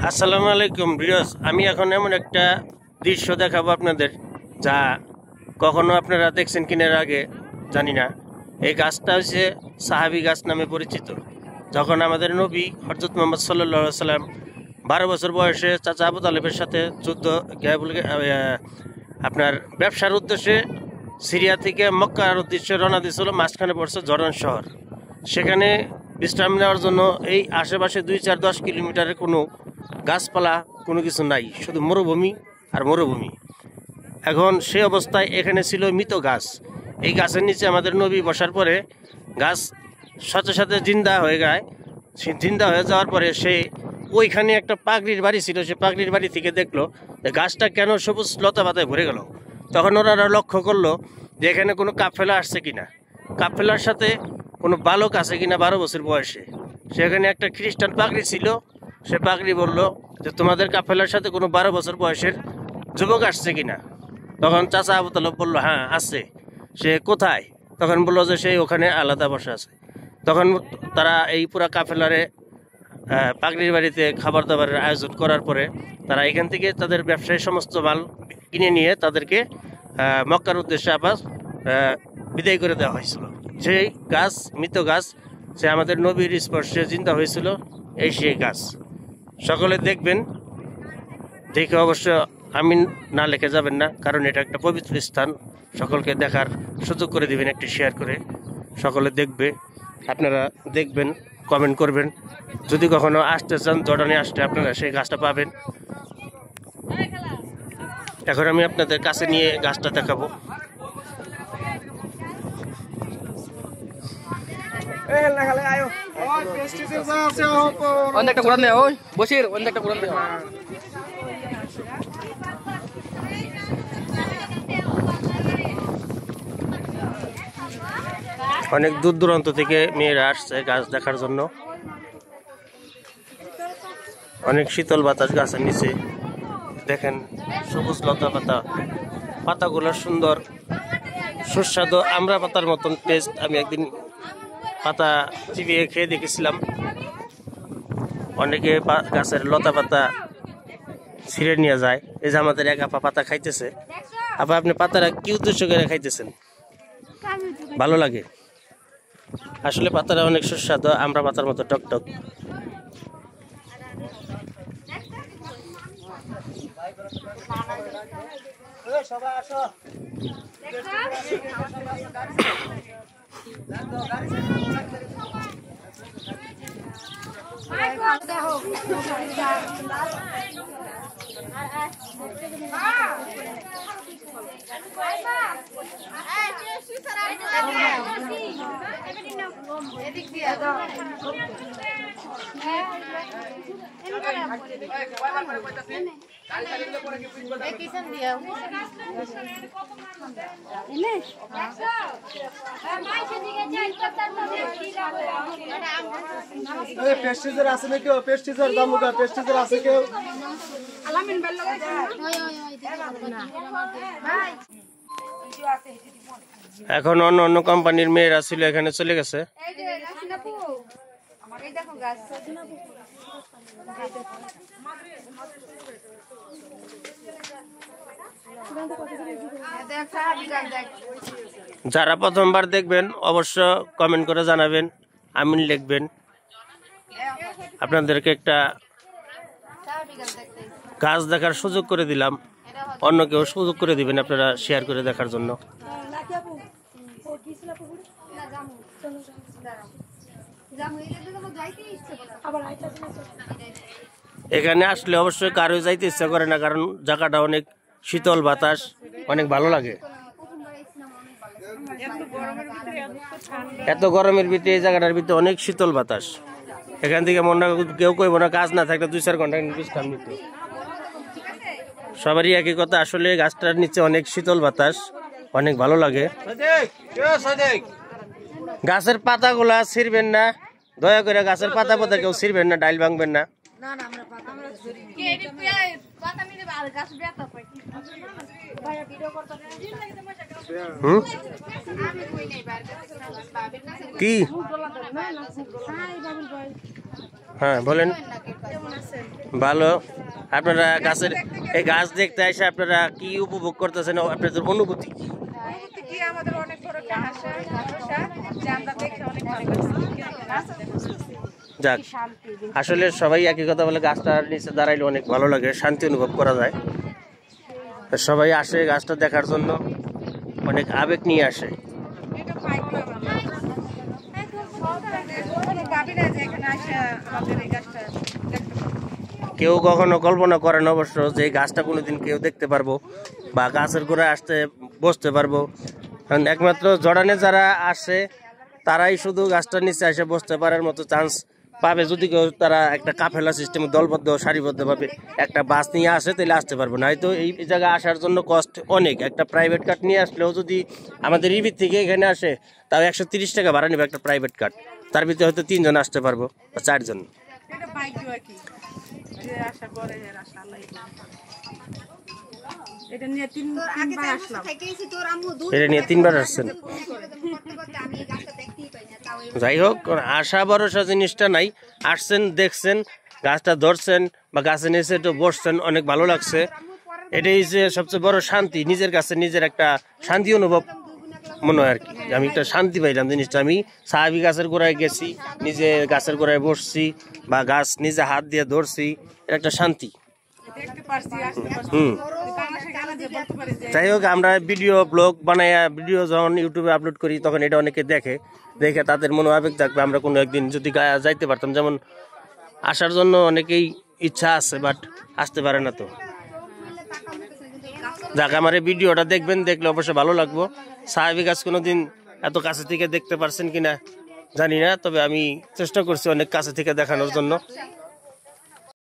আসসালামু আলাইকুম ভিউয়ার্স, আমি এখন এমন একটা দৃশ্য দেখাবো আপনাদের যা কখনো আপনারা দেখছেন কিনার আগে জানি না। এই গাছটা হচ্ছে সাহাবী গাছ নামে পরিচিত। যখন আমাদের নবী হযরত মুহাম্মদ সাল্লাল্লাহু আলাইহি সাল্লাম 12 বছর বয়সে চাচা আবু তালেবের সাথে যুদ্ধ আপনার ব্যবসার উদ্দেশ্যে সিরিয়া থেকে মক্কার উদ্দেশ্যে রওনা দিয়েছিল, মাঝখানে পড়ছে জর্ডান শহর। সেখানে বিশ্রাম নেওয়ার জন্য এই আশেপাশে 2-4-10 কিলোমিটারের কোনো গাছপালা কোনো কিছু নাই, শুধু মরুভূমি আর মরুভূমি। এখন সে অবস্থায় এখানে ছিল মৃত গাছ। এই গাছের নিচে আমাদের নবী বসার পরে গাছ সাথে সাথে জিন্দা হয়ে যায়। সে জিন্দা হয়ে যাওয়ার পরে সে ওইখানে একটা পাগড়ির বাড়ি ছিল, সে পাগড়ির বাড়ি থেকে দেখলো যে গাছটা কেন সবুজ লতা পাতায় ভরে গেল। তখন ওনারা লক্ষ্য করলো যে এখানে কোনো কাফেলা আসছে কিনা, কাফেলার সাথে কোনো বালক আছে কিনা 12 বছর বয়সে। সেখানে একটা খ্রিস্টান পাগড়ি ছিল, সে পাগড়ি বলল যে তোমাদের কাফেলার সাথে কোনো 12 বছর বয়সের যুবক আসছে কিনা। তখন চাচা আবু তালেব বললো হ্যাঁ আছে। সে কোথায়? তখন বললো যে সেই ওখানে আলাদা বসে আছে। তখন তারা এই পুরা কাফেলারে পাগড়ির বাড়িতে খাবার দাবারের আয়োজন করার পরে তারা এখান থেকে তাদের ব্যবসায়ী সমস্ত মাল কিনে নিয়ে তাদেরকে মক্কার উদ্দেশ্যে আবার বিদায় করে দেওয়া হয়েছিল। সেই গাছ মৃত গাছ, সে আমাদের নবীর স্পর্শে জিন্দা হয়েছিল। এই সেই গাছ সকলে দেখবেন, দেখে অবশ্য আমি না লিখে যাবেন না, কারণ এটা একটা পবিত্র স্থান। সকলকে দেখার সুযোগ করে দিবেন, একটি শেয়ার করে সকলে দেখবে। আপনারা দেখবেন, কমেন্ট করবেন। যদি কখনো আসতে চান জর্ডানে আসতে আপনারা সেই গাছটা পাবেন। এখন আমি আপনাদের কাছে নিয়ে গাছটা দেখাবো। অনেক দূর দূরান্ত থেকে মেয়েরা আসছে গাছ দেখার জন্য। অনেক শীতল বাতাস গাছের নিচে, দেখেন সবুজ লতা পাতা, পাতাগুলো সুন্দর সুস্বাদু আমড়া পাতার মতন টেস্ট। আমি একদিন পাতা চিবিয়ে খেয়ে দেখেছিলাম। অনেকে গাছের লতা পাতা ছিঁড়ে নিয়ে যায়। এই যে আমাদের এক আপা পাতা খাইতেছে। আপা, আপনি পাতাটা কি উদ্দেশ্য করে খাইতেছেন? ভালো লাগে আসলে পাতাটা অনেক সুস্বাদু, আমড়া পাতার মতো টকটক। পেস্টিসাইড আছে নাকি? পেস্টিসাইড দামুকা পেস্টিসাইড আছে কেউ? এখন অন্য অন্য কোম্পানির মেয়েরা ছিল, এখানে চলে গেছে। যারা প্রথমবার দেখবেন অবশ্য কমেন্ট করে জানাবেন, আমিন লিখবেন। আপনাদেরকে একটা গাছ দেখার সুযোগ করে দিলাম, অন্য কেউ সুযোগ করে দিবেন আপনারা শেয়ার করে দেখার জন্য। এখানে আসলে অবশ্যই কারোই যাইতে ইচ্ছা করে না, কারণ জায়গাটা অনেক শীতল বাতাস, অনেক ভালো লাগে। এত গরমের ভিতরে এই জায়গাটার ভিতরে অনেক শীতল বাতাস। এখান থেকে মনে কেউ কইব না কাজ না থাকলে 2-4 ঘন্টা বিশ্রাম নিত। সবারই একই কথা, আসলে গাছটার নিচে অনেক শীতল বাতাস, অনেক ভালো লাগে। গাছের পাতাগুলা ছিঁড়বেন না, দয়া করে গাছের পাতা কেউ ছিঁড়বেন না, ডাইল ভাঙবেন না। কি হ্যাঁ বলেন। কেমন আছেন? ভালো। আপনারা গাছের এই গাছ দেখতে এসে আপনারা কি উপভোগ করতেছেন, আপনাদের অনুভূতি কি? অনুভূতি কি? আমাদের অনেক বড় একটা আশা যে আমরা দেখে অনেক ভালো লাগছে। যাক, আসলে সবাই একই কথা বলে, গাছটার নিচে দাঁড়াইলে অনেক ভালো লাগে, শান্তি অনুভব করা যায়। সবাই আসে গাছটা দেখার জন্য, অনেক আবেগ নিয়ে আসে। এটা ভাগ্য আমাদের। কখনো ভাবি না যে এখানে আসে আমাদের এই গাছটা দেখতে পাবো। কেউ কখনো কল্পনা করেন অবশ্য যে এই গাছটা কোনোদিন কেউ দেখতে পারবো বা গাছের গোড়ায় আসতে বসতে পারবো। কারণ একমাত্র জর্ডানে যারা আসে তারাই শুধু গাছটার নিচে এসে বসতে পারার মতো চান্স পাবে। যদি কেউ তারা একটা কাফেলা সিস্টেম দলবদ্ধ সারিবদ্ধভাবে একটা বাস নিয়ে আসে তাহলে আসতে পারবো না। হয়তো এই জায়গায় আসার জন্য কষ্ট অনেক, একটা প্রাইভেট কার নিয়ে আসলেও যদি আমাদের ইবির থেকে এখানে আসে তাও 130 টাকা ভাড়া নেবে একটা প্রাইভেট কার। তার ভিতরে হয়তো 3 জন আসতে পারবো বা 4 জন। এটা ভাগ্য আর কি, যে আশা করে এর আশা আল্লাহই করে। এটা নিয়ে তিনবার আসলাম। এটা নিয়ে 3বার আসছেন। যাই হোক, আশা ভরসা জিনিসটা নাই। আসছেন, দেখছেন, গাছটা ধরছেন বা গাছের নিচে একটু বসছেন, অনেক ভালো লাগছে। এটাই যে সবচেয়ে বড় শান্তি, নিজের কাছে নিজের একটা শান্তি অনুভব মনে হয় আর কি। আমি একটা শান্তি পাইলাম জিনিসটা। আমি সাহাবি গাছের গোড়ায় গেছি, নিজে গাছের গোড়ায় বসছি বা গাছ নিজে হাত দিয়ে ধরছি, এটা একটা শান্তি। দেখতে পারছি, আসতে পারছি। বাংলাদেশে গেলে যে বলতে পারি যে যাই হোক, আমরা ভিডিও ব্লগ বানাইয়া ভিডিও যখন ইউটিউবে আপলোড করি তখন এটা অনেকে দেখে তাদের মনে আবেগ থাকবে। আমরা কোনো একদিন যদি যাইতে পারতাম, যেমন আসার জন্য অনেকেই ইচ্ছা আছে বাট আসতে পারে না। তো যাক, আমার এই ভিডিওটা দেখবেন, দেখলে অবশ্যই ভালো লাগবো। সাহাবি গাছ কোনোদিন এত কাছে থেকে দেখতে পারছেন কিনা জানি না, তবে আমি চেষ্টা করছি অনেক কাছে থেকে দেখানোর জন্য।